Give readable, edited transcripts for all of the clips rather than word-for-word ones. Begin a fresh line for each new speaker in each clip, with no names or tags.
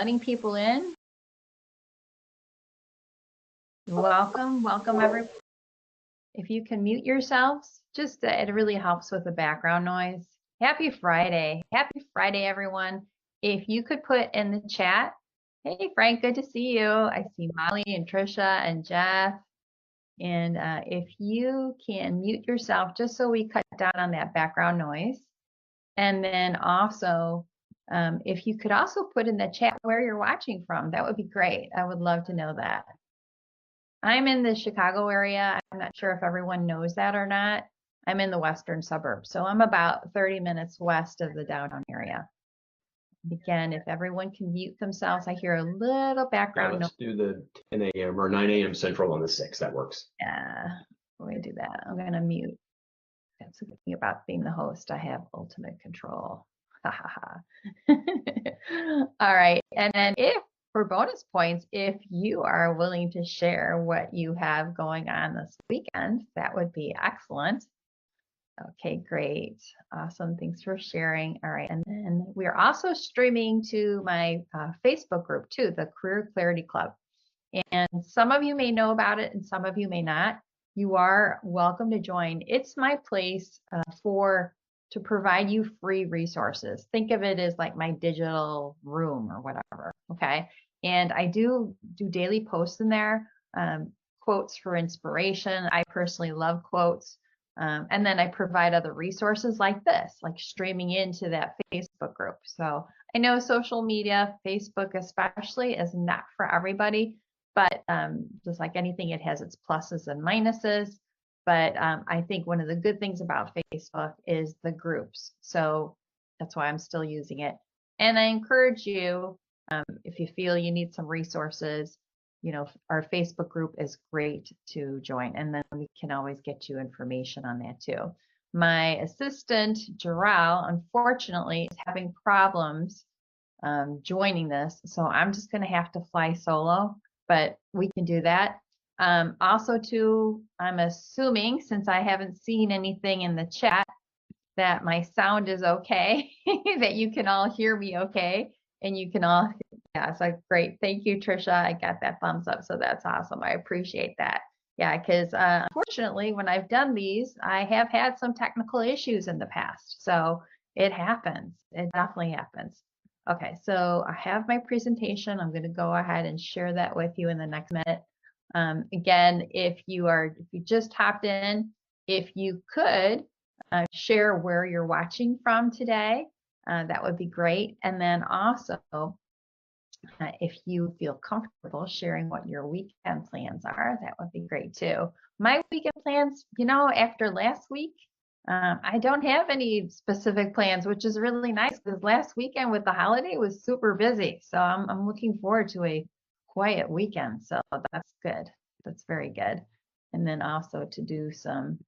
letting people in. Welcome everyone. If you can mute yourselves, just it really helps with the background noise. Happy Friday. Happy Friday, everyone. If you could put in the chat, hey Frank, good to see you. I see Molly and Trisha and Jeff. And if you can mute yourself, just so we cut down on that background noise. And then also, if you could also put in the chat where you're watching from, that would be great. I would love to know that. I'm in the Chicago area. I'm not sure if everyone knows that or not. I'm in the western suburbs, so I'm about 30 minutes west of the downtown area. Again, if everyone can mute themselves, I hear a little background noise.
Let's do the 10 a.m. or 9 a.m. Central on the 6th. That works.
Yeah, we're going to do that. I'm going to mute. That's the thing about being the host. I have ultimate control. Ha ha ha. All right. And then for bonus points, if you are willing to share what you have going on this weekend, that would be excellent. Okay, great. Awesome. Thanks for sharing. All right. And then we are also streaming to my Facebook group too, the Career Clarity Club. And some of you may know about it and some of you may not. You are welcome to join. It's my place to provide you free resources. Think of it as like my digital room or whatever, okay? And I do daily posts in there, quotes for inspiration. I personally love quotes. And then I provide other resources like this, like streaming into that Facebook group. So I know social media, Facebook especially, is not for everybody, but just like anything, it has its pluses and minuses. But I think one of the good things about Facebook is the groups. So that's why I'm still using it. And I encourage you, if you feel you need some resources, you know, our Facebook group is great to join. And then we can always get you information on that too. My assistant, Jarrell, unfortunately is having problems joining this. So I'm just going to have to fly solo, but we can do that. Also too, I'm assuming, since I haven't seen anything in the chat, that my sound is okay, that you can all hear me okay, and you can all, yeah, so great. Thank you, Trisha. I got that thumbs up, so that's awesome. I appreciate that. Yeah, because unfortunately, when I've done these, I have had some technical issues in the past. So it happens. It definitely happens. Okay, so I have my presentation. I'm going to go ahead and share that with you in the next minute. Again, if you just hopped in, if you could share where you're watching from today, that would be great. And then also, if you feel comfortable sharing what your weekend plans are, that would be great too. My weekend plans, you know, after last week, I don't have any specific plans, which is really nice because last weekend with the holiday was super busy. So I'm looking forward to a quiet weekend. So that's good. That's very good. And then also to do some,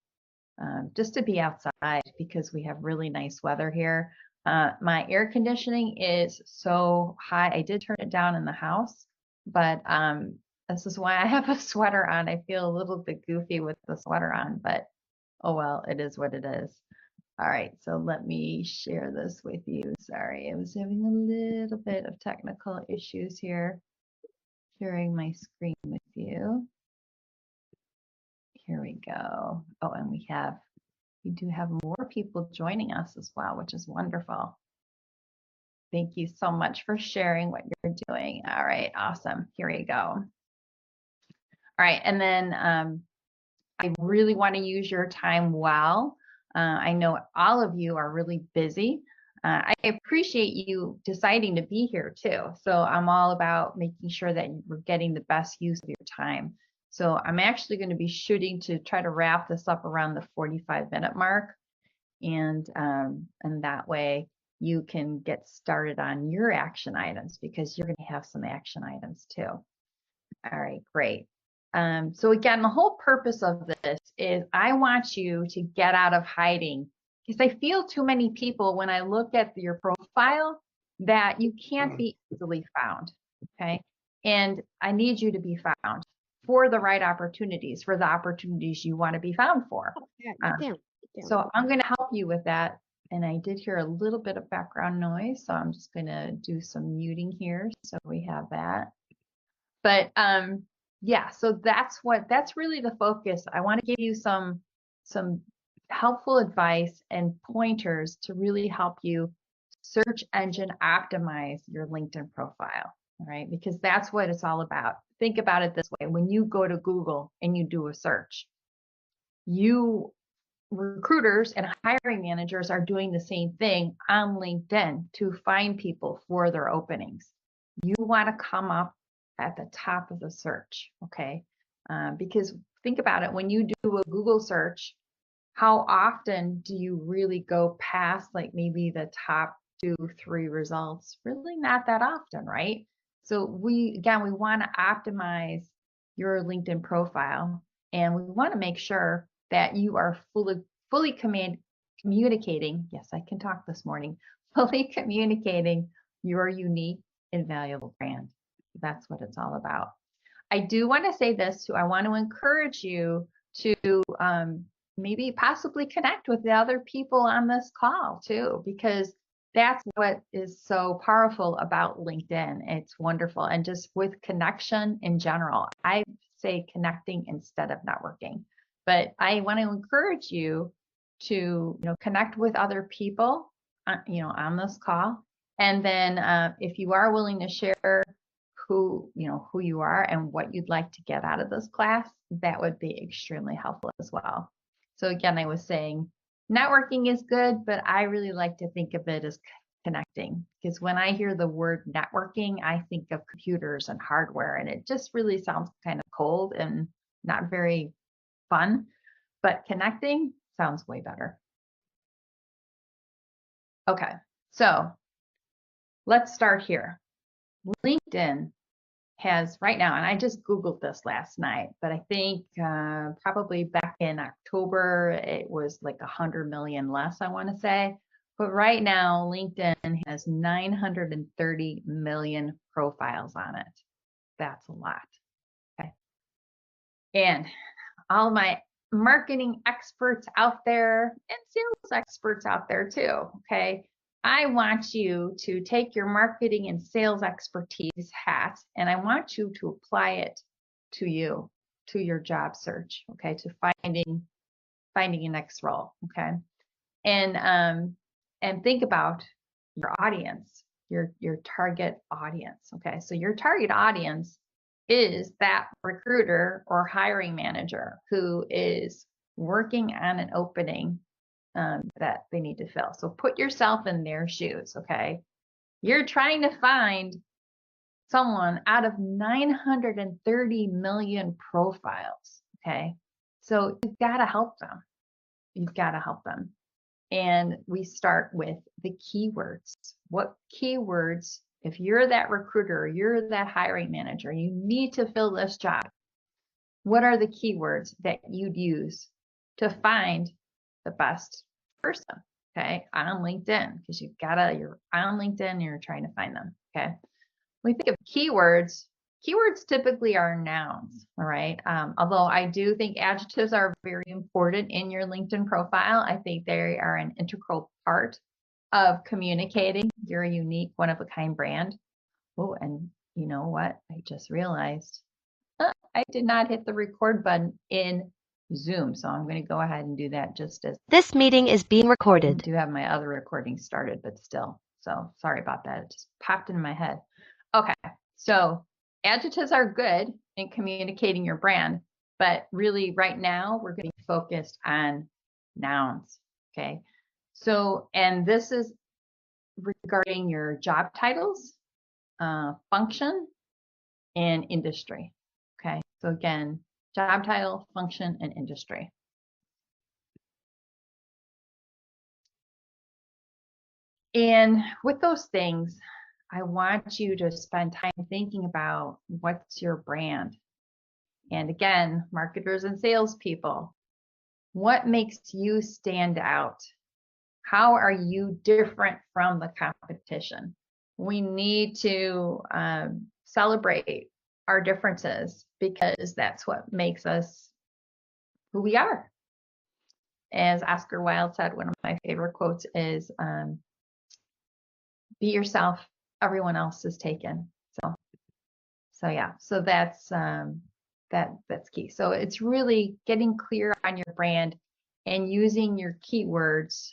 just to be outside because we have really nice weather here. My air conditioning is so high. I did turn it down in the house, but this is why I have a sweater on. I feel a little bit goofy with the sweater on, but oh well, it is what it is. All right, so let me share this with you. Sorry, I was having a little bit of technical issues here. Sharing my screen with you. Here we go. Oh, and we do have more people joining us as well, which is wonderful. Thank you so much for sharing what you're doing. All right, awesome. Here we go. All right, and then I really want to use your time well. I know all of you are really busy. I appreciate you deciding to be here too. So I'm all about making sure that we're getting the best use of your time. So I'm actually going to be shooting to try to wrap this up around the 45-minute mark. And that way you can get started on your action items because you're going to have some action items too. All right, great. So again, the whole purpose of this is I want you to get out of hiding because I feel too many people when I look at your profile that you can't be easily found, okay? And I need you to be found for the right opportunities, for the opportunities you want to be found for. So I'm going to help you with that And I did hear a little bit of background noise, so I'm just going to do some muting here so we have that. But yeah, so that's really the focus. I want to give you some helpful advice and pointers to really help you search engine optimize your LinkedIn profile, all right? Because that's what it's all about. Think about it this way. When you go to Google and you do a search, recruiters and hiring managers are doing the same thing on LinkedIn to find people for their openings. You want to come up at the top of the search, okay? Because think about it, when you do a Google search, how often do you really go past like maybe the top 2-3 results? Really not that often, right? So we want to optimize your LinkedIn profile, and we want to make sure that you are fully communicating. Yes, I can talk this morning. Fully communicating your unique and valuable brand. That's what it's all about. I do want to say this too. I want to encourage you to maybe possibly connect with the other people on this call too, because that's what is so powerful about LinkedIn. It's wonderful. And just with connection in general, I say connecting instead of networking. But I want to encourage you to connect with other people on this call. And then if you are willing to share who you are and what you'd like to get out of this class, that would be extremely helpful as well. So again, I was saying networking is good, but I really like to think of it as connecting, because when I hear the word networking, I think of computers and hardware, and it just really sounds kind of cold and not very fun, but connecting sounds way better. Okay, so let's start here. LinkedIn has right now, and I just Googled this last night, but I think probably back in October, it was like 100 million less, I want to say. But right now, LinkedIn has 930 million profiles on it. That's a lot. Okay. And all my marketing experts out there and sales experts out there too, okay? I want you to take your marketing and sales expertise hat, and I want you to apply it to your job search, okay, to finding your next role, okay? And think about your audience, your target audience, okay? So your target audience is that recruiter or hiring manager who is working on an opening that they need to fill. So put yourself in their shoes, okay? You're trying to find someone out of 930 million profiles, okay? So you've got to help them. You've got to help them. And we start with the keywords. What keywords, if you're that recruiter, you're that hiring manager, you need to fill this job, what are the keywords that you'd use to find the best person, okay, on LinkedIn? Because you're on LinkedIn, you're trying to find them, okay? When we think of keywords typically are nouns, all right? Although I do think adjectives are very important in your LinkedIn profile. I think they are an integral part of communicating your unique, one-of-a-kind brand. Oh, and you know what? I just realized I did not hit the record button in Zoom, so I'm going to go ahead and do that just as
this meeting is being recorded.
I do have my other recording started, but still. So sorry about that. It just popped in my head. Okay, so adjectives are good in communicating your brand, but really right now we're going to be focused on nouns, okay? So, and this is regarding your job titles, function, and industry, okay? So again, job title, function, and industry. And with those things, I want you to spend time thinking about what's your brand. And again, marketers and salespeople, what makes you stand out? How are you different from the competition? We need to celebrate our differences, because that's what makes us who we are. as Oscar Wilde said, one of my favorite quotes is, be yourself, everyone else is taken. So yeah, so that's key. So it's really getting clear on your brand and using your keywords,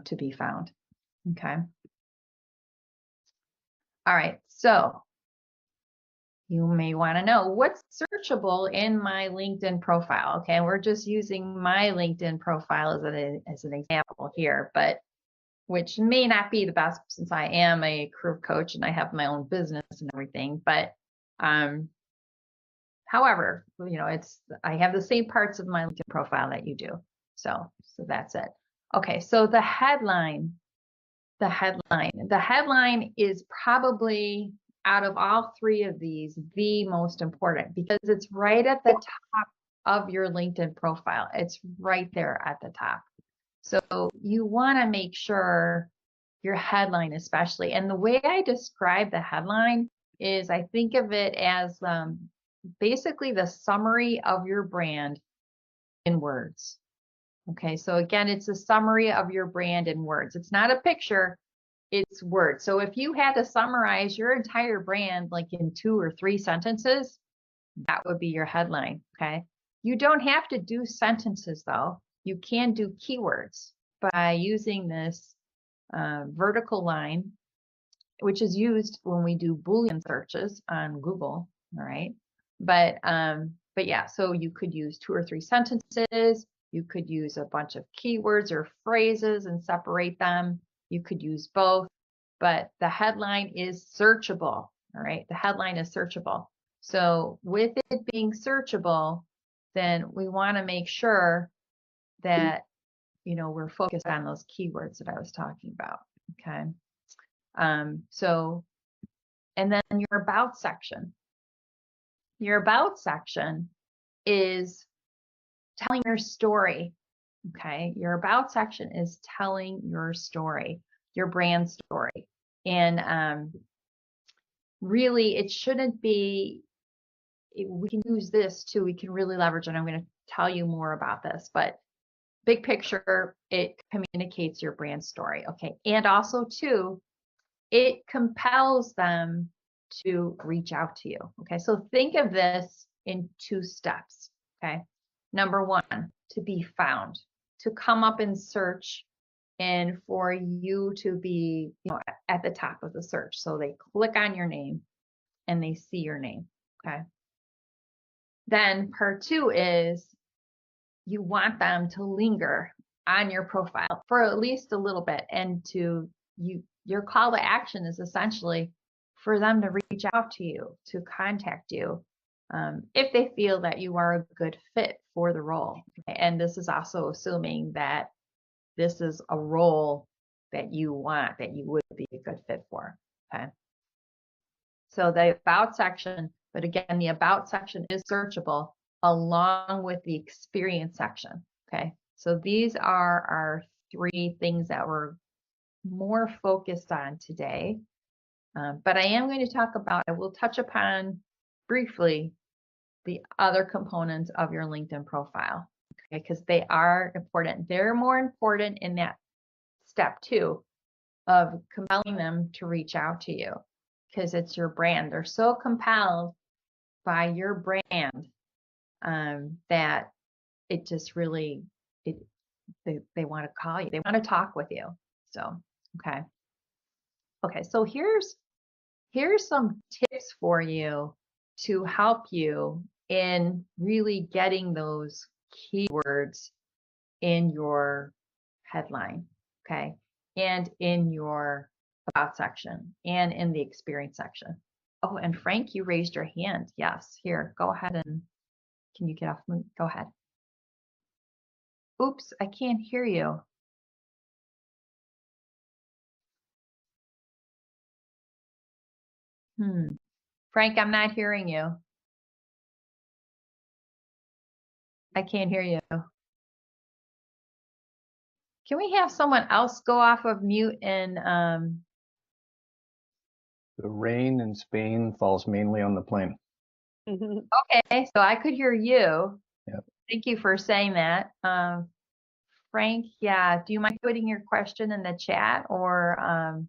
to be found. Okay. All right. So you may want to know what's searchable in my LinkedIn profile. Okay. We're just using my LinkedIn profile as an example here, but which may not be the best since I am a career coach and I have my own business and everything. But however, I have the same parts of my LinkedIn profile that you do. So that's it. Okay, so the headline is probably out of all three of these the most important because it's right at the top of your LinkedIn profile. It's right there at the top. So you want to make sure your headline especially, and the way I describe the headline is I think of it as basically the summary of your brand in words. Okay, so again, it's a summary of your brand in words. It's not a picture, it's words. So if you had to summarize your entire brand like in 2 or 3 sentences, that would be your headline. Okay, you don't have to do sentences though. You can do keywords by using this vertical line, which is used when we do Boolean searches on Google. All right. But yeah, so you could use 2 or 3 sentences. You could use a bunch of keywords or phrases and separate them. You could use both, but the headline is searchable. All right. The headline is searchable. So with it being searchable, then we want to make sure that, we're focused on those keywords that I was talking about. Okay. And then your about section. Your about section is telling your story. Okay. Your about section is telling your story, your brand story. And really, it shouldn't be, we can use this too. We can really leverage, and I'm going to tell you more about this, but big picture, it communicates your brand story. Okay. And also too, it compels them to reach out to you. Okay. So think of this in 2 steps. Okay. Number 1, to be found, to come up in search and for you to be, at the top of the search. So they click on your name and they see your name. Okay. Then part 2 is you want them to linger on your profile for at least a little bit, and your call to action is essentially for them to reach out to you, to contact you, if they feel that you are a good fit for the role. Okay? And this is also assuming that this is a role that you want, that you would be a good fit for. Okay. So the about section, but again, the about section is searchable along with the experience section. Okay. So these are our 3 things that we're more focused on today. But I am going to I will touch upon briefly the other components of your LinkedIn profile, okay, because they are important. They're more important in that step 2 of compelling them to reach out to you because it's your brand. They're so compelled by your brand that it just really, they want to call you. They want to talk with you. So, okay. Okay, so here's some tips for you to help you in really getting those keywords in your headline, okay, and in your about section and in the experience section. Oh, and Frank, you raised your hand. Yes, here, go ahead and can you get off? Go ahead. Oops, I can't hear you. Frank, I'm not hearing you. I can't hear you. Can we have someone else go off of mute and
The rain in Spain falls mainly on the plain.
okay, so I could hear you.
Yep.
Thank you for saying that. Frank. Yeah. Do you mind putting your question in the chat or,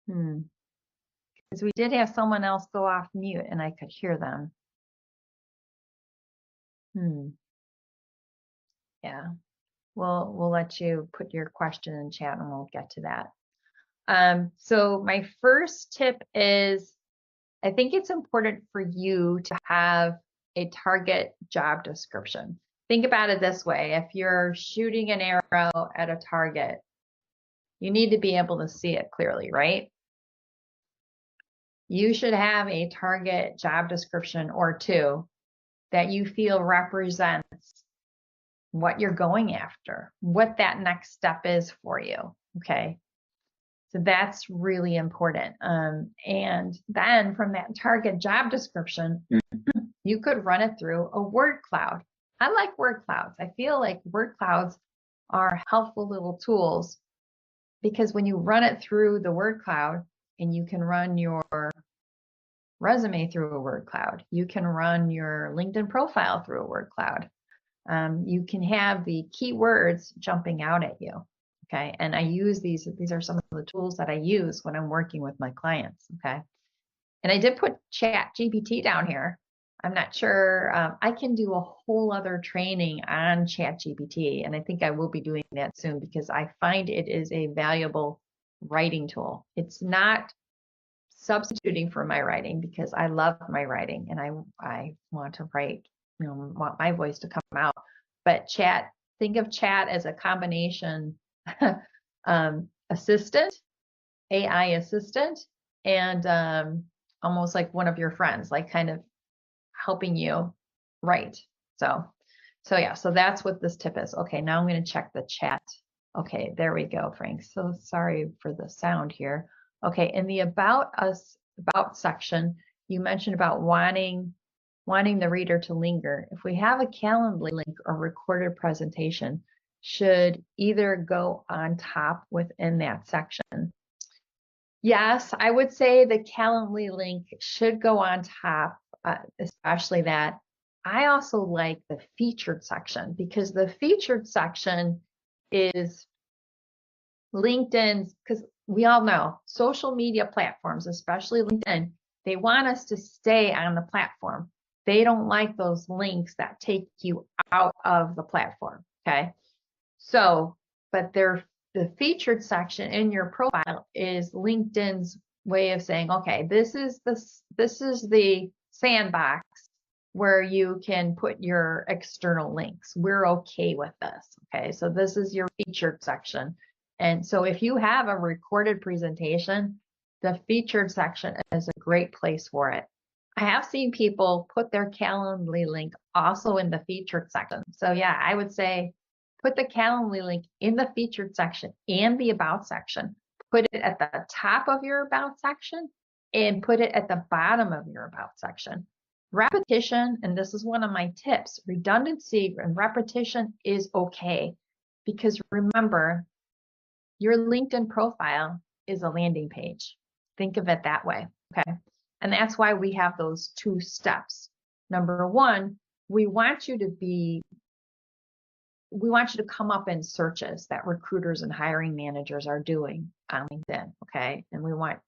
because we did have someone else go off mute and I could hear them. Yeah. We'll let you put your question in chat and we'll get to that. So my first tip is, I think it's important for you to have a target job description. Think about it this way. If you're shooting an arrow at a target, you need to be able to see it clearly, right? You should have a target job description or two that you feel represents what you're going after, what that next step is for you, okay? So that's really important. And then from that target job description, you could run it through a word cloud. I like word clouds. I feel like word clouds are helpful little tools because when you run it through the word cloud and you can run your resume through a word cloud, you can run your LinkedIn profile through a word cloud. You can have the keywords jumping out at you. Okay. And I use these are some of the tools that I use when I'm working with my clients. Okay. And I did put Chat GPT down here. I'm not sure. I can do a whole other training on Chat GPT, and I think I will be doing that soon because I find it is a valuable writing tool. It's not substituting for my writing because I love my writing and I want to write, want my voice to come out. But Chat, think of Chat as a combination assistant, AI assistant, and almost like one of your friends, like kind of helping you write. So yeah, so that's what this tip is. Okay, now I'm going to check the chat. Okay, there we go, Frank. So sorry for the sound here. Okay, in the about section, you mentioned about wanting the reader to linger. If we have a Calendly link or recorded presentation, should either go on top within that section. Yes, I would say the Calendly link should go on top, especially that. I also like the featured section because the featured section is LinkedIn's, because we all know social media platforms, especially LinkedIn, they want us to stay on the platform. They don't like those links that take you out of the platform. Okay. So, but the featured section in your profile is LinkedIn's way of saying, okay, this is the sandbox where you can put your external links. We're okay with this. Okay. So this is your featured section. And so if you have a recorded presentation, the featured section is a great place for it. I have seen people put their Calendly link also in the featured section. So yeah, I would say put the Calendly link in the featured section and the about section. Put it at the top of your about section and put it at the bottom of your about section. Repetition, and this is one of my tips, redundancy and repetition is okay because remember, your LinkedIn profile is a landing page. Think of it that way, okay? And that's why we have those two steps. Number one, we want you to come up in searches that recruiters and hiring managers are doing on LinkedIn, okay? And we want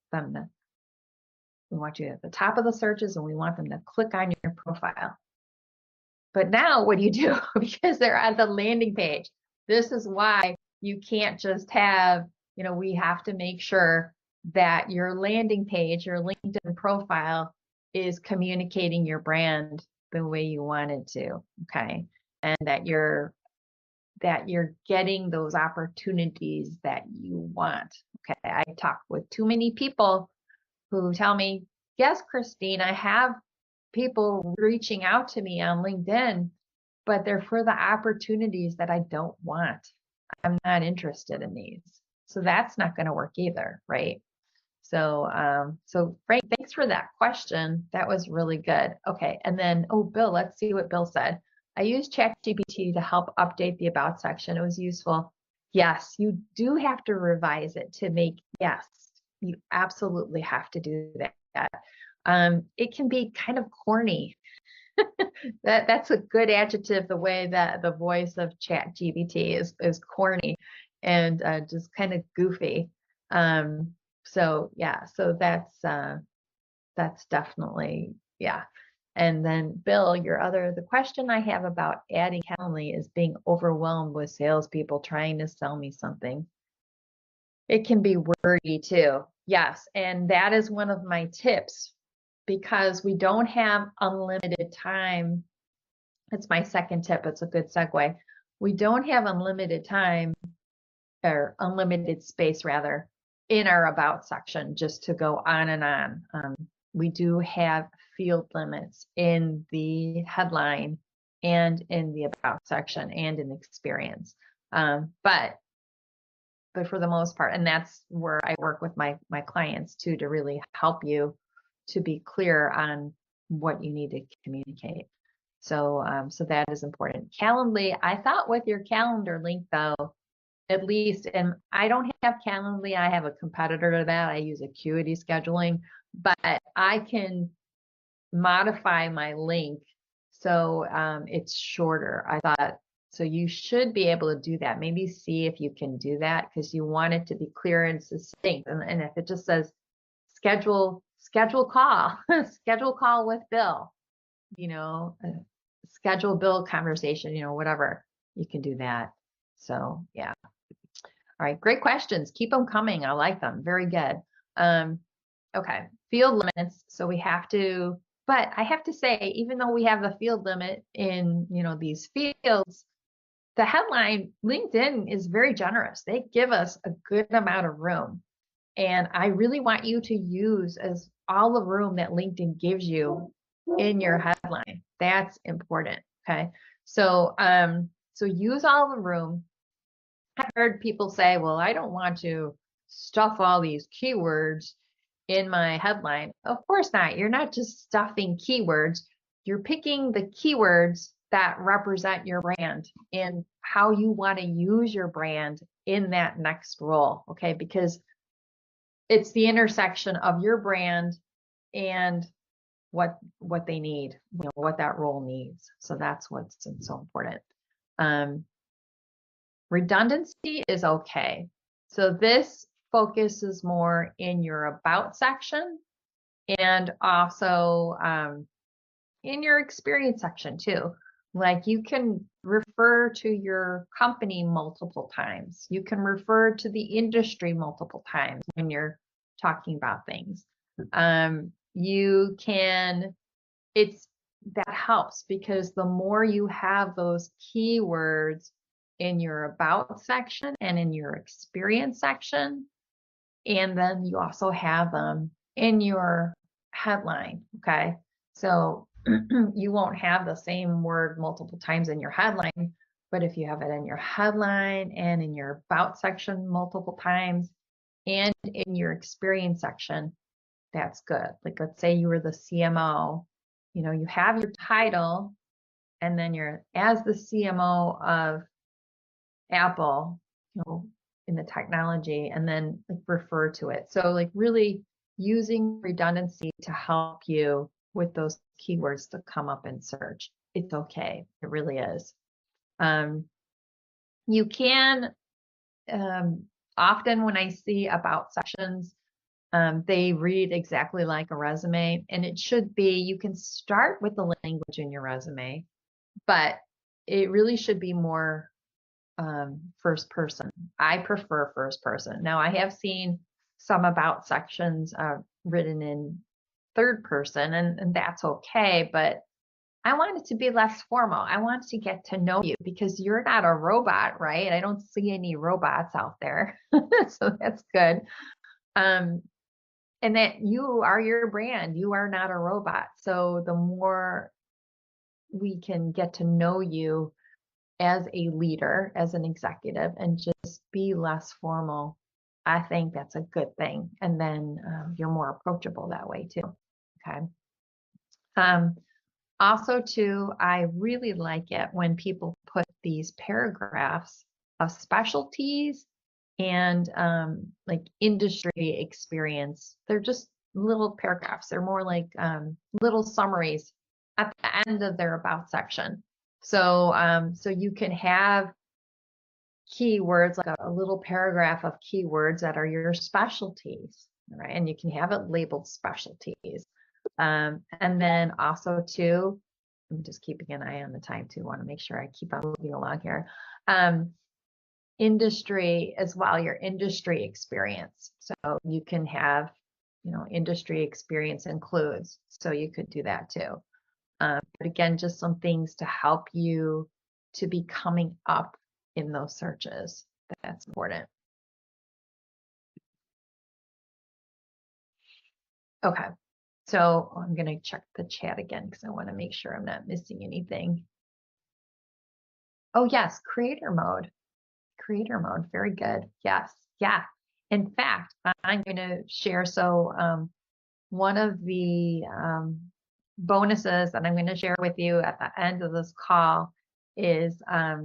you at the top of the searches and we want them to click on your profile. But now what do you do? Because they're at the landing page. This is why you can't just have, we have to make sure that your landing page, your LinkedIn profile is communicating your brand the way you want it to, okay? And that you're getting those opportunities that you want, okay? I talk with too many people who tell me, yes, Christine, I have people reaching out to me on LinkedIn, but they're for the opportunities that I don't want. I'm not interested in these. So that's not going to work either, right? So, Frank, thanks for that question. That was really good. Okay. And then, Bill, let's see what Bill said. I used ChatGPT to help update the about section. It was useful. Yes, you do have to revise it to make, yes, you absolutely have to do that. It can be kind of corny That's a good adjective, the way that the voice of ChatGPT is corny and just kind of goofy. So yeah, so that's definitely, yeah. And then Bill, the question I have about adding Calendly is being overwhelmed with salespeople trying to sell me something. It can be wordy too. Yes, and that is one of my tips because we don't have unlimited time. It's my second tip. It's a good segue. We don't have unlimited time or unlimited space rather in our about section just to go on and on. We do have field limits in the headline and in the about section and in experience. But for the most part, and that's where I work with my clients too, to really help you to be clear on what you need to communicate. So so that is important. Calendly, I thought with your calendar link though, at least, and I don't have Calendly, I have a competitor to that. I use Acuity Scheduling, but I can modify my link so it's shorter. I thought, so you should be able to do that. Maybe see if you can do that because you want it to be clear and succinct. And if it just says schedule call, schedule call with Bill, you know, schedule Bill conversation, you know, whatever, you can do that. So yeah. All right, great questions. Keep them coming. I like them. Very good. Okay, field limits. So we have to, but I have to say, even though we have the field limit in, you know, these fields, the headline, LinkedIn is very generous. They give us a good amount of room. And I really want you to use as all the room that LinkedIn gives you in your headline. That's important. Okay. So, so use all the room. I've heard people say, well, I don't want to stuff all these keywords in my headline. Of course not. You're not just stuffing keywords. You're picking the keywords that represent your brand and how you want to use your brand in that next role. Okay. Because it's the intersection of your brand and what they need, you know, what that role needs. So that's what's so important. Redundancy is okay. So this focuses more in your about section and also in your experience section too. Like you can refer to your company multiple times. You can refer to the industry multiple times when you're talking about things. You can, that helps because the more you have those keywords in your about section and in your experience section, and then you also have them in your headline, okay? So you won't have the same word multiple times in your headline, but if you have it in your headline and in your about section multiple times and in your experience section, that's good. Like let's say you were the CMO, you know, you have your title and then you're as the CMO of Apple, you know, in the technology, and then like refer to it. So like really using redundancy to help you with those keywords to come up in search. It's okay. It really is. You can often when I see about sections, they read exactly like a resume, and it should be, you can start with the language in your resume, but it really should be more first person. I prefer first person. Now I have seen some about sections written in third person, and that's okay, but I want it to be less formal. I want to get to know you because you're not a robot, right? I don't see any robots out there. So that's good. And that you are your brand. You are not a robot. So the more we can get to know you as a leader, as an executive, and just be less formal, I think that's a good thing. And then you're more approachable that way too. Okay. Also too, I really like it when people put these paragraphs of specialties and like industry experience. They're just little paragraphs. They're more like little summaries at the end of their about section. So, so you can have keywords, like a little paragraph of keywords that are your specialties, right? And you can have it labeled specialties. And then also too, I'm just keeping an eye on the time too, want to make sure I keep on moving along here. Industry as well, your industry experience. So you can have, industry experience includes, so you could do that too. But again, just some things to help you to be coming up in those searches. That's important. Okay, so I'm going to check the chat again because I want to make sure I'm not missing anything. Oh, yes, creator mode. Creator mode, very good. Yes, yeah. In fact, I'm going to share. So one of the bonuses that I'm going to share with you at the end of this call is a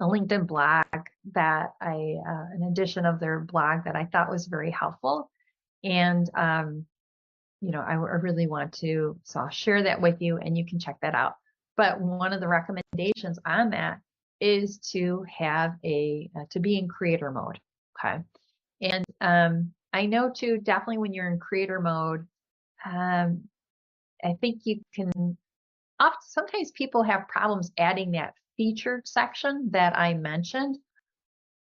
LinkedIn blog that an edition of their blog that I thought was very helpful. And, I really want to, so I'll share that with you and you can check that out. But one of the recommendations on that is to have to be in creator mode. Okay. And I know too, definitely when you're in creator mode, I think you can, sometimes people have problems adding that featured section that I mentioned,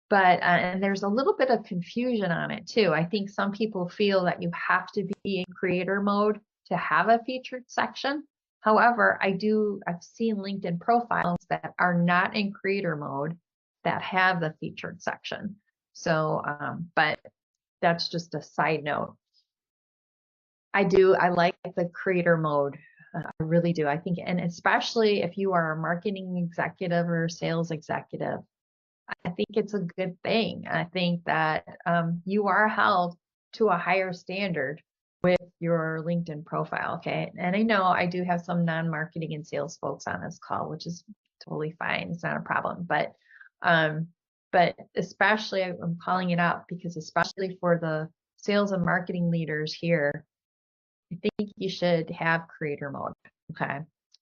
but, and there's a little bit of confusion on it too. I think some people feel that you have to be in creator mode to have a featured section. However, I've seen LinkedIn profiles that are not in creator mode that have the featured section. So, but that's just a side note. I like the creator mode. I really do. I think, and especially if you are a marketing executive or sales executive, I think it's a good thing. I think that you are held to a higher standard with your LinkedIn profile. Okay. And I know I do have some non-marketing and sales folks on this call, which is totally fine. It's not a problem. But especially I'm calling it out because especially for the sales and marketing leaders here, I think you should have creator mode. Okay.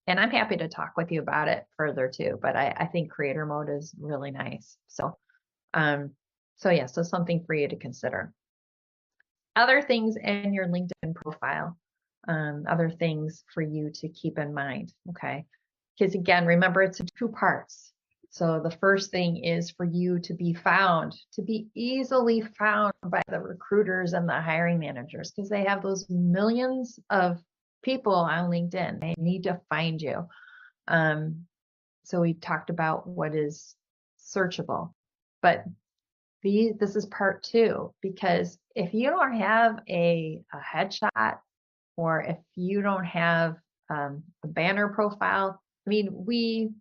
And I'm happy to talk with you about it further too, but I think creator mode is really nice. So, yeah, so something for you to consider. Other things in your LinkedIn profile, other things for you to keep in mind. Okay. Because again, remember it's in two parts. So the first thing is for you to be found, to be easily found by the recruiters and the hiring managers, because they have those millions of people on LinkedIn. They need to find you. So we talked about what is searchable, but this is part two, because if you don't have a headshot or if you don't have a banner profile, I mean,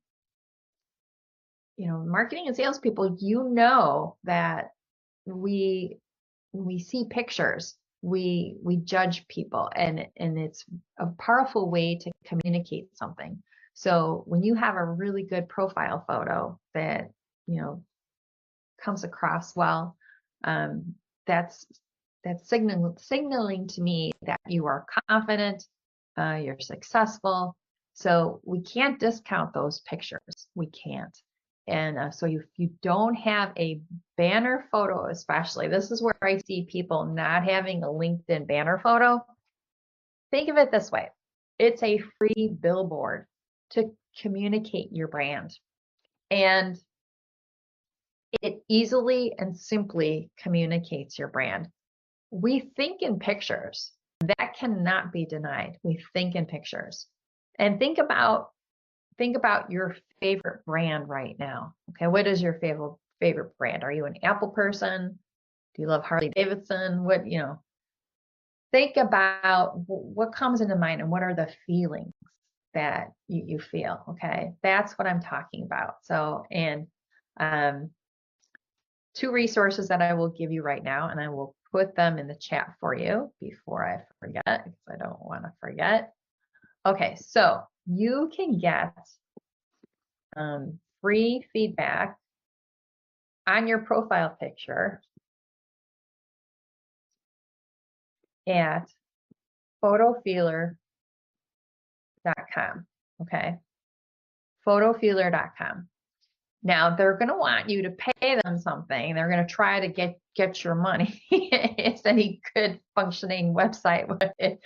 marketing and salespeople, that we see pictures, we judge people, and it's a powerful way to communicate something. So when you have a really good profile photo that comes across well, that's signaling to me that you are confident, you're successful. So we can't discount those pictures. We can't. And so if you don't have a banner photo, especially, this is where I see people not having a LinkedIn banner photo. Think of it this way. It's a free billboard to communicate your brand. And it easily and simply communicates your brand. We think in pictures. That cannot be denied. We think in pictures. And think about your favorite brand right now. Okay, what is your favorite brand? Are you an Apple person? Do you love Harley Davidson? Think about what comes into mind and what are the feelings that you feel. Okay, that's what I'm talking about. So, and two resources that I will give you right now, and I will put them in the chat for you before I forget, because I don't want to forget. Okay, so you can get free feedback on your profile picture at photofeeler.com. Okay. Photofeeler.com. Now they're going to want you to pay them something. They're going to try to get your money. It's any good functioning website with it.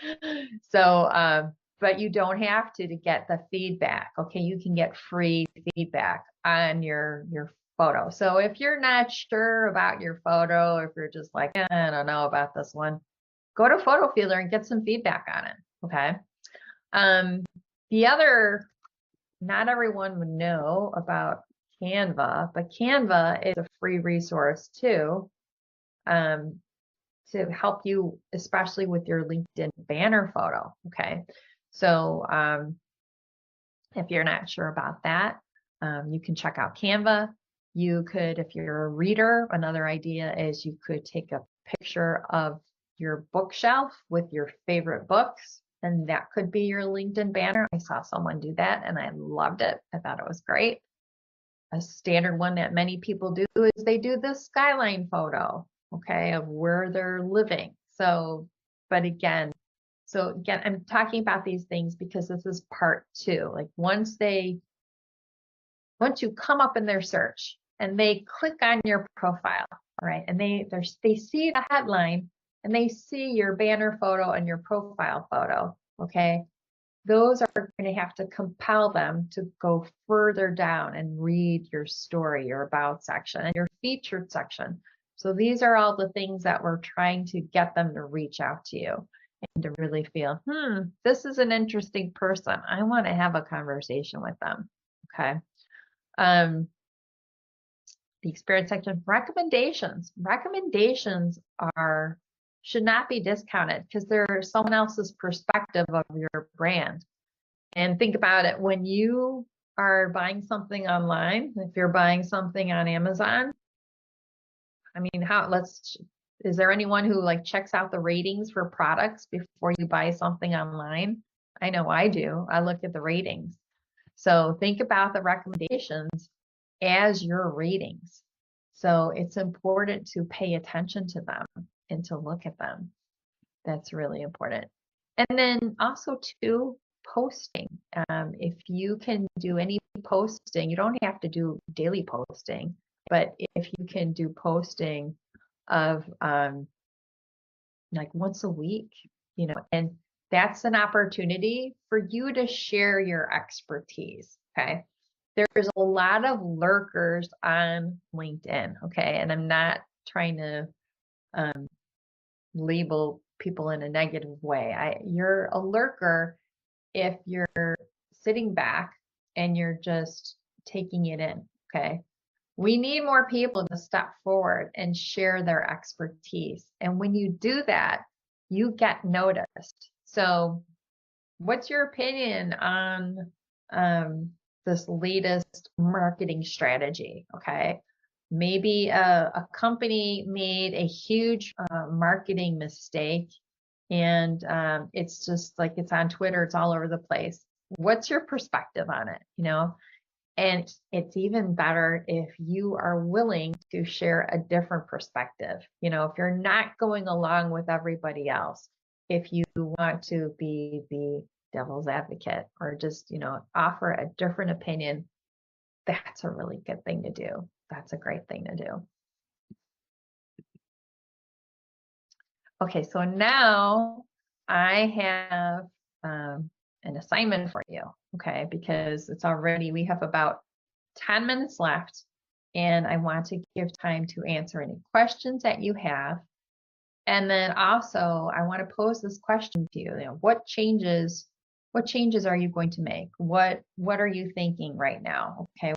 So, but you don't have to get the feedback. Okay, you can get free feedback on your photo. So if you're not sure about your photo, if you're just like, I don't know about this one, go to Photofeeler and get some feedback on it. Okay. The other, not everyone would know about Canva, but Canva is a free resource too, to help you, especially with your LinkedIn banner photo. Okay. So, if you're not sure about that, you can check out Canva. You could, if you're a reader, another idea is you could take a picture of your bookshelf with your favorite books, and that could be your LinkedIn banner. I saw someone do that and I loved it. I thought it was great. A standard one that many people do is they do the skyline photo, okay, of where they're living. So, but again, I'm talking about these things because this is part two. Like once you come up in their search and they click on your profile, all right, and they see the headline and they see your banner photo and your profile photo, okay, those are going to have to compel them to go further down and read your story, your about section, and your featured section. So these are all the things that we're trying to get them to reach out to you and to really feel, this is an interesting person. I want to have a conversation with them. Okay. The experience section, recommendations. Recommendations should not be discounted because they're someone else's perspective of your brand. And think about it, when you are buying something online, if you're buying something on Amazon, I mean, is there anyone who like checks out the ratings for products before you buy something online? I know I do. I look at the ratings. So think about the recommendations as your ratings. So it's important to pay attention to them and to look at them. That's really important. And then also too, posting. If you can do any posting, you don't have to do daily posting, but if you can do posting of like once a week, and that's an opportunity for you to share your expertise. Okay. There's a lot of lurkers on LinkedIn. Okay. And I'm not trying to label people in a negative way. You're a lurker if you're sitting back and you're just taking it in. Okay. We need more people to step forward and share their expertise. And when you do that, you get noticed. So what's your opinion on this latest marketing strategy? Okay. Maybe a company made a huge marketing mistake and it's just like it's on Twitter, it's all over the place. What's your perspective on it? And it's even better if you are willing to share a different perspective. If you're not going along with everybody else, if you want to be the devil's advocate or just, offer a different opinion, that's a really good thing to do. That's a great thing to do. Okay, so now I have an assignment for you, okay, because we have about 10 minutes left, and I want to give time to answer any questions that you have. And then also, I want to pose this question to you. What changes are you going to make? What are you thinking right now? Okay,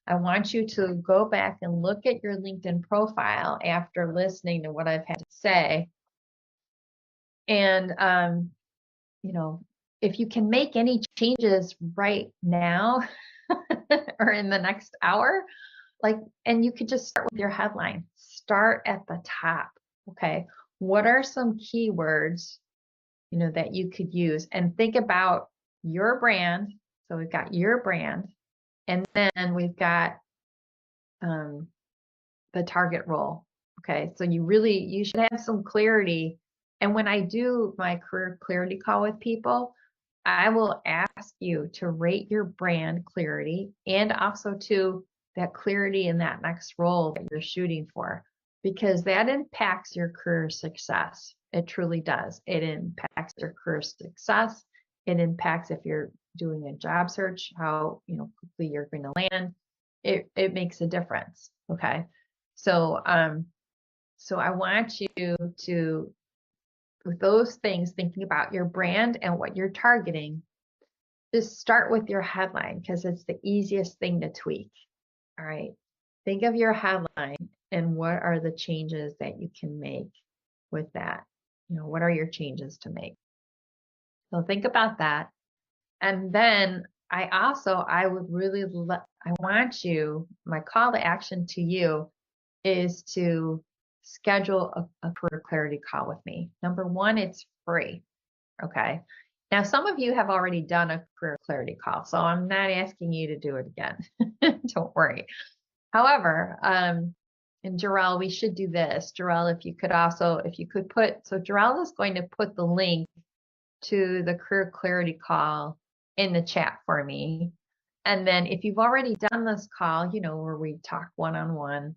I want you to go back and look at your LinkedIn profile after listening to what I've had to say. And if you can make any changes right now or in the next hour, and you could just start with your headline. Start at the top. Okay. What are some keywords, that you could use, and think about your brand. So we've got your brand, and then we've got the target role. Okay. So you should have some clarity. And when I do my career clarity call with people, I will ask you to rate your brand clarity and also to that clarity in that next role that you're shooting for, because that impacts your career success. It truly does. It impacts your career success. It impacts if you're doing a job search, how quickly you're going to land. It makes a difference. Okay. So so I want you to, with those things, thinking about your brand and what you're targeting, just start with your headline because it's the easiest thing to tweak. All right. Think of your headline and what are the changes that you can make with that? What are your changes to make? So think about that. And then I would really, I want you, my call to action to you is to schedule a career clarity call with me. Number one, it's free. Okay. Now, some of you have already done a career clarity call, so I'm not asking you to do it again. Don't worry. However, and Jarrell, we should do this. Jarrell, if you could put, so Jarrell is going to put the link to the career clarity call in the chat for me. And then if you've already done this call, where we talk one-on-one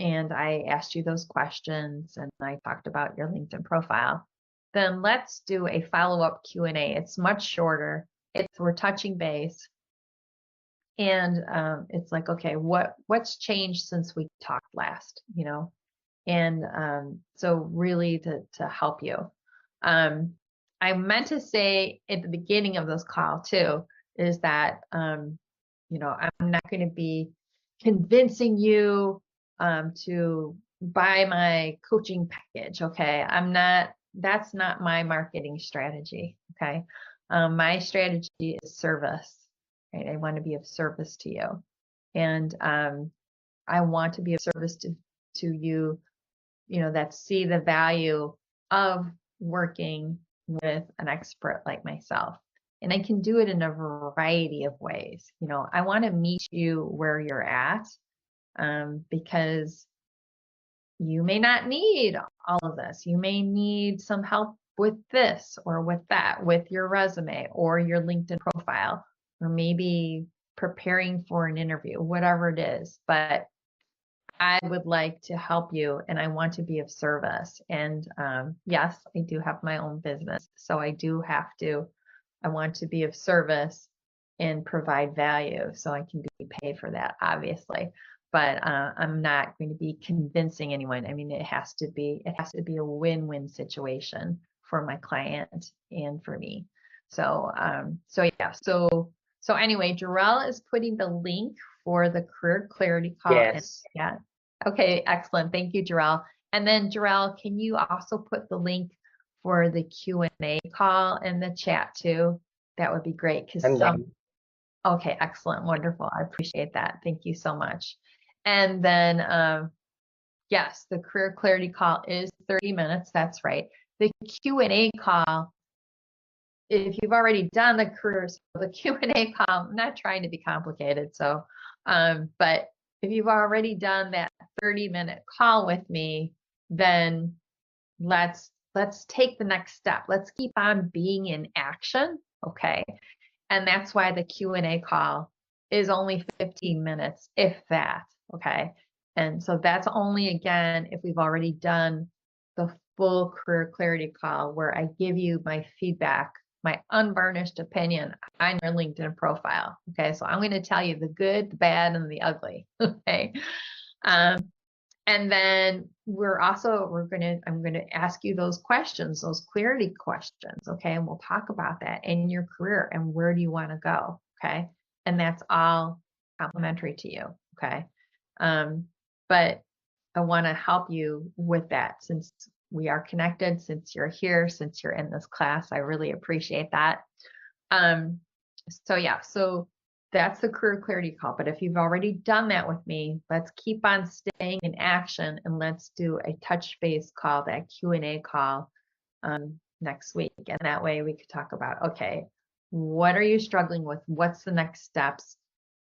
and I asked you those questions and I talked about your LinkedIn profile, then let's do a follow-up Q&A. It's much shorter. We're touching base. And it's like, okay, what's changed since we talked last, And so really to help you. I meant to say at the beginning of this call too, is that, I'm not going to be convincing you to buy my coaching package. Okay. That's not my marketing strategy. Okay. My strategy is service. Right? I want to be of service to you. And I want to be of service to you, that see the value of working with an expert like myself. And I can do it in a variety of ways. I want to meet you where you're at because you may not need all of this. You may need some help with this or with that, with your resume or your LinkedIn profile, or maybe preparing for an interview, whatever it is. But I would like to help you and I want to be of service. And yes, I do have my own business. So I want to be of service and provide value so I can be paid for that, obviously. But I'm not going to be convincing anyone. I mean, it has to be a win-win situation for my client and for me. So anyway, Jarrell is putting the link for the career clarity call.
Yes.
Yeah. Okay, excellent. Thank you, Jarrell. And then Jarrell, can you also put the link for the Q&A call in the chat too? That would be great because okay, excellent, wonderful. I appreciate that. Thank you so much. And then yes, the career clarity call is 30 minutes. That's right. The Q&A call, if you've already done the Q&A call, I'm not trying to be complicated. So, but if you've already done that 30-minute call with me, then let's take the next step. Let's keep on being in action. Okay. And that's why the Q&A call is only 15 minutes, if that. Okay. And so that's only, again, if we've already done the full career clarity call where I give you my feedback, my unvarnished opinion on your LinkedIn profile. Okay. So I'm going to tell you the good, the bad, and the ugly. Okay. And then I'm going to ask you those questions, those clarity questions. Okay. And we'll talk about that in your career and where do you want to go? Okay. And that's all complimentary to you. Okay. But I want to help you with that since we are connected, since you're here, since you're in this class. I really appreciate that. So that's the career clarity call. But if you've already done that with me, let's keep on staying in action and let's do a touch base call, that Q&A call next week. And that way we could talk about, okay, what are you struggling with? What's the next steps?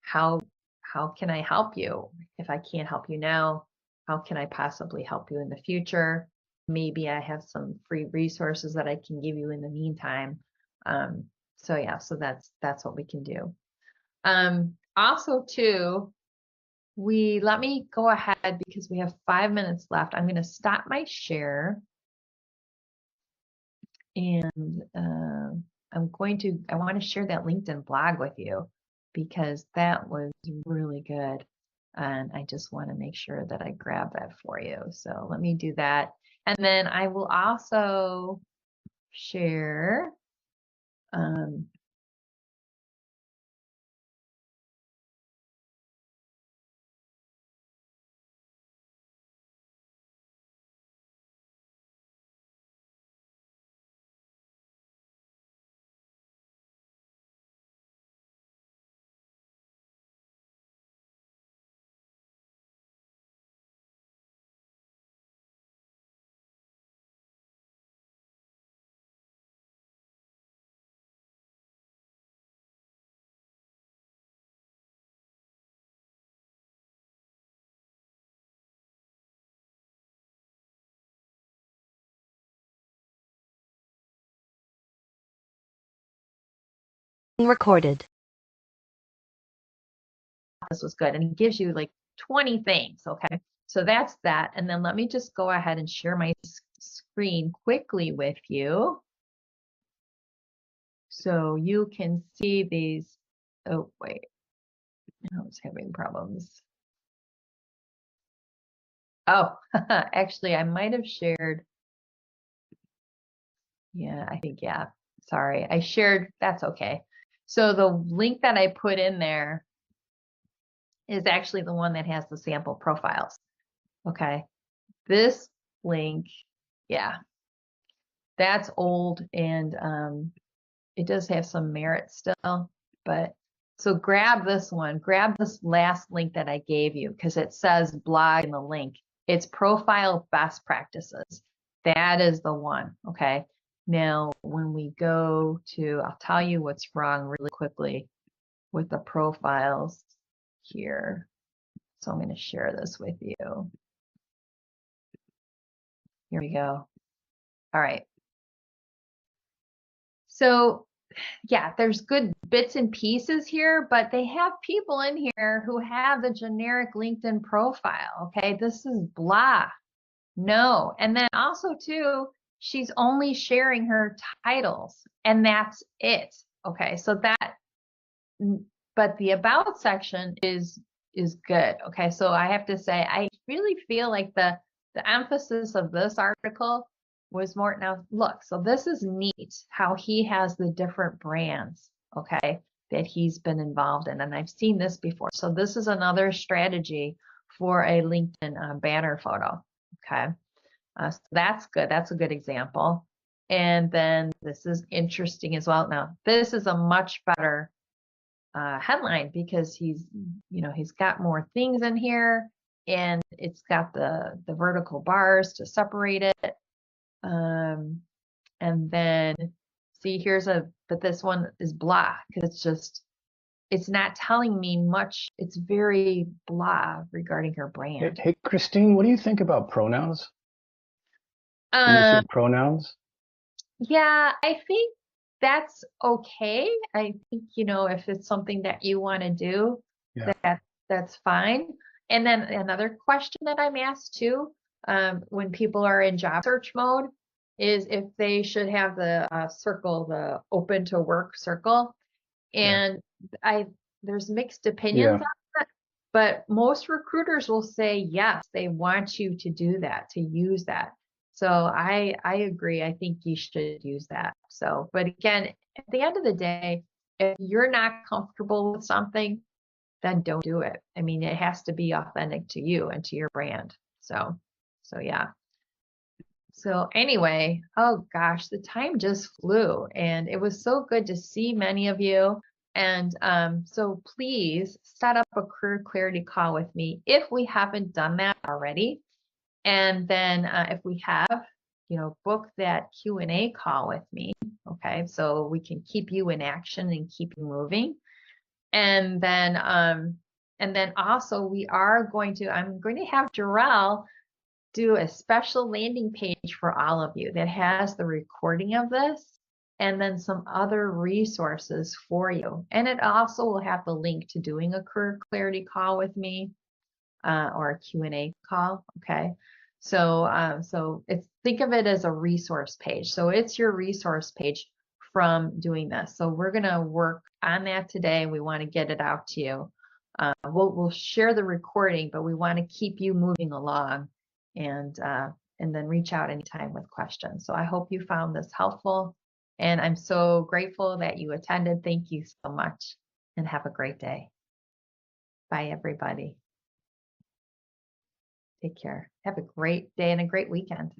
How can I help you? If I can't help you now, how can I possibly help you in the future? Maybe I have some free resources that I can give you in the meantime. So yeah, so that's what we can do. Also too, let me go ahead because we have 5 minutes left. I'm going to stop my share, and I want to share that LinkedIn blog with you because that was really good. And I just want to make sure that I grab that for you. So let me do that. And then I will also share,
Being recorded.
this was good. And it gives you like 20 things. Okay. So that's that. And then let me just go ahead and share my screen quickly with you. So you can see these. Oh, wait. I was having problems. Oh, actually, I might have shared. Yeah, I think, yeah. Sorry, I shared. That's okay. So the link that I put in there is actually the one that has the sample profiles. Okay. This link, yeah, that's old, and it does have some merit still, but so grab this one, grab this last link that I gave you because it says blog in the link. It's profile best practices. That is the one. Okay. Now, when we go to, I'll tell you what's wrong really quickly with the profiles here. So I'm going to share this with you. Here we go. All right. So yeah, there's good bits and pieces here, but they have people in here who have the generic LinkedIn profile. Okay, this is blah. No. And then also too, she's only sharing her titles and that's it. Okay, so that, but the about section is good. Okay, so I have to say, I really feel like the emphasis of this article was more. Now look, so this is neat how he has the different brands, okay, that he's been involved in, and I've seen this before. So this is another strategy for a LinkedIn banner photo. Okay, so that's good. That's a good example. And then this is interesting as well. Now this is a much better headline because he's got more things in here, and it's got the vertical bars to separate it. And then see, but this one is blah because it's not telling me much. It's very blah regarding her brand.
Hey, Christine, what do you think about pronouns? The use of pronouns?
Yeah, I think that's okay. I think, if it's something that you want to do,
Yeah.
that's fine. And then another question that I'm asked too, when people are in job search mode, is if they should have the circle, the open to work circle. And there's mixed opinions on that, but most recruiters will say yes, they want you to do that, to use that. So I agree. I think you should use that. So, but again, at the end of the day, if you're not comfortable with something, then don't do it. I mean, it has to be authentic to you and to your brand. So yeah. So anyway, oh gosh, the time just flew, and it was so good to see many of you. And so please set up a career clarity call with me if we haven't done that already. And then if we have, book that Q&A call with me. Okay, so we can keep you in action and keep you moving. And then also I'm going to have Jarrell do a special landing page for all of you that has the recording of this and then some other resources for you. And it also will have the link to doing a career clarity call with me, or a Q&A call. Okay. So think of it as a resource page. So it's your resource page from doing this. So we're going to work on that today. We want to get it out to you. We'll share the recording, but we want to keep you moving along, and then reach out anytime with questions. So I hope you found this helpful, and I'm so grateful that you attended. Thank you so much, and have a great day. Bye, everybody. Take care. Have a great day and a great weekend.